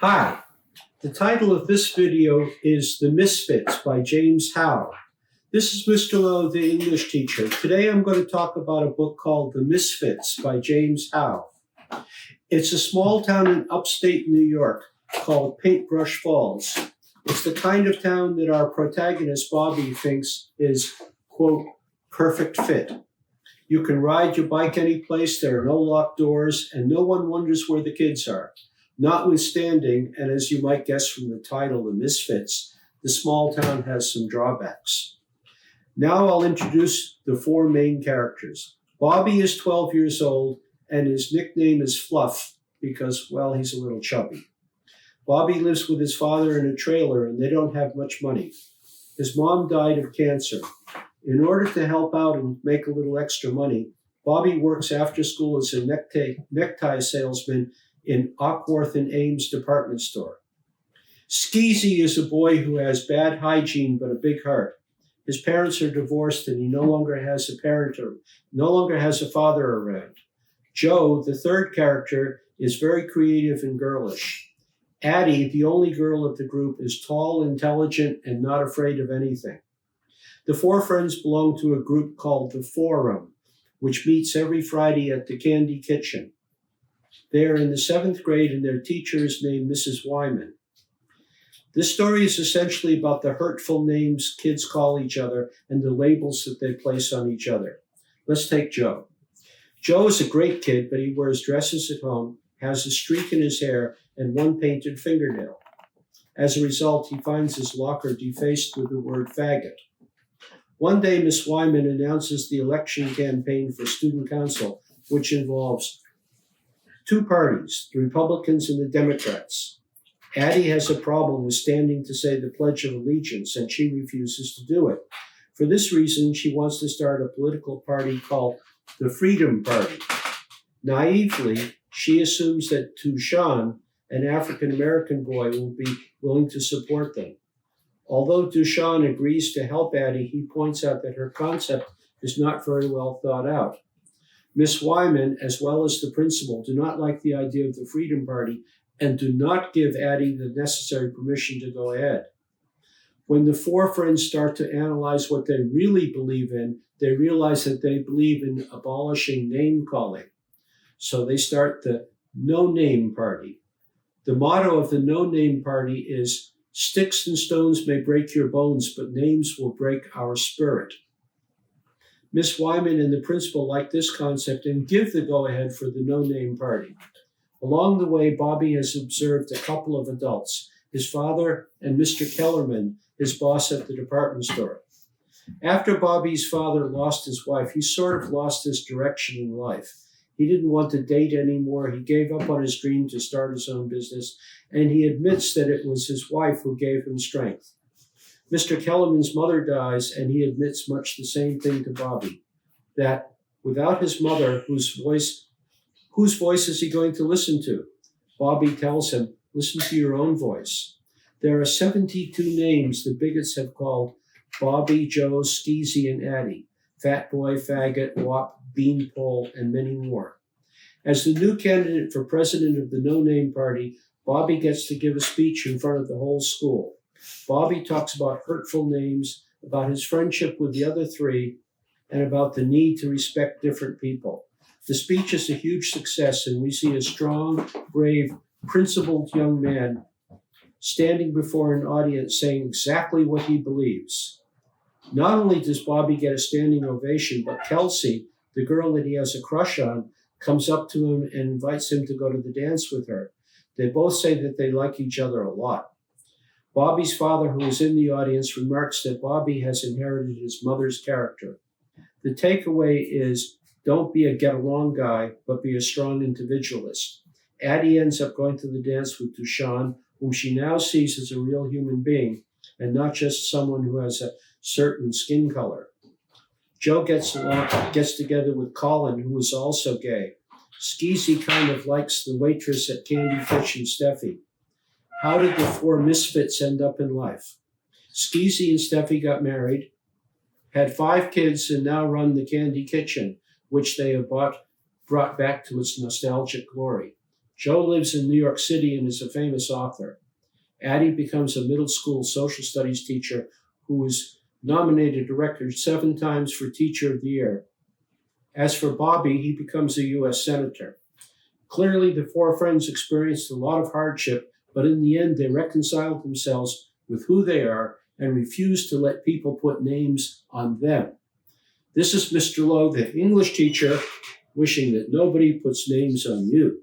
Hi, the title of this video is The Misfits by James Howe. This is Mr. Lowe, the English teacher. Today I'm going to talk about a book called The Misfits by James Howe. It's a small town in upstate New York called Paintbrush Falls. It's the kind of town that our protagonist Bobby thinks is, quote, perfect fit. You can ride your bike any place, there are no locked doors, and no one wonders where the kids are. Notwithstanding, and as you might guess from the title, The Misfits, the small town has some drawbacks. Now I'll introduce the four main characters. Bobby is 12 years old, and his nickname is Fluff because, well, he's a little chubby. Bobby lives with his father in a trailer, and they don't have much money. His mom died of cancer. In order to help out and make a little extra money, Bobby works after school as a necktie salesman in Ockworth and Ames department store. Skeezy is a boy who has bad hygiene but a big heart. His parents are divorced and he no longer has a father around. Joe, the third character, is very creative and girlish. Addie, the only girl of the group, is tall, intelligent, and not afraid of anything. The four friends belong to a group called the Forum, which meets every Friday at the Candy Kitchen. They are in the 7th grade and their teacher is named Mrs. Wyman. This story is essentially about the hurtful names kids call each other and the labels that they place on each other. Let's take Joe. Joe is a great kid, but he wears dresses at home, has a streak in his hair, and one painted fingernail. As a result, he finds his locker defaced with the word faggot. One day, Miss Wyman announces the election campaign for student council, which involves two parties, the Republicans and the Democrats. Addie has a problem with standing to say the Pledge of Allegiance, and she refuses to do it. For this reason, she wants to start a political party called the Freedom Party. Naively, she assumes that Tushan, an African-American boy, will be willing to support them. Although Tushan agrees to help Addie, he points out that her concept is not very well thought out. Miss Wyman, as well as the principal, do not like the idea of the Freedom Party and do not give Addie the necessary permission to go ahead. When the four friends start to analyze what they really believe in, they realize that they believe in abolishing name-calling. So they start the No-Name Party. The motto of the No-Name Party is, "Sticks and stones may break your bones, but names will break our spirit." Miss Wyman and the principal like this concept and give the go-ahead for the No-Name Party. Along the way, Bobby has observed a couple of adults, his father and Mr. Kellerman, his boss at the department store. After Bobby's father lost his wife, he sort of lost his direction in life. He didn't want to date anymore. He gave up on his dream to start his own business, and he admits that it was his wife who gave him strength. Mr. Kellerman's mother dies, and he admits much the same thing to Bobby, that without his mother, whose voice is he going to listen to? Bobby tells him, listen to your own voice. There are 72 names the bigots have called Bobby, Joe, Skeezy, and Addie, Fat Boy, Faggot, Wop, Beanpole, and many more. As the new candidate for president of the No-Name Party, Bobby gets to give a speech in front of the whole school. Bobby talks about hurtful names, about his friendship with the other three, and about the need to respect different people. The speech is a huge success, and we see a strong, brave, principled young man standing before an audience saying exactly what he believes. Not only does Bobby get a standing ovation, but Kelsey, the girl that he has a crush on, comes up to him and invites him to go to the dance with her. They both say that they like each other a lot. Bobby's father, who is in the audience, remarks that Bobby has inherited his mother's character. The takeaway is, don't be a get-along guy, but be a strong individualist. Addie ends up going to the dance with Tushan, whom she now sees as a real human being, and not just someone who has a certain skin color. Joe gets together with Colin, who is also gay. Skeezy kind of likes the waitress at Candy Fish and Steffi. How did the four misfits end up in life? Skeezy and Steffi got married, had 5 kids, and now run the Candy Kitchen, which they have brought back to its nostalgic glory. Joe lives in New York City and is a famous author. Addie becomes a middle school social studies teacher who was nominated a record 7 times for Teacher of the Year. As for Bobby, he becomes a U.S. Senator. Clearly, the 4 friends experienced a lot of hardship, but in the end, they reconciled themselves with who they are and refused to let people put names on them. This is Mr. Lowe, the English teacher, wishing that nobody puts names on you.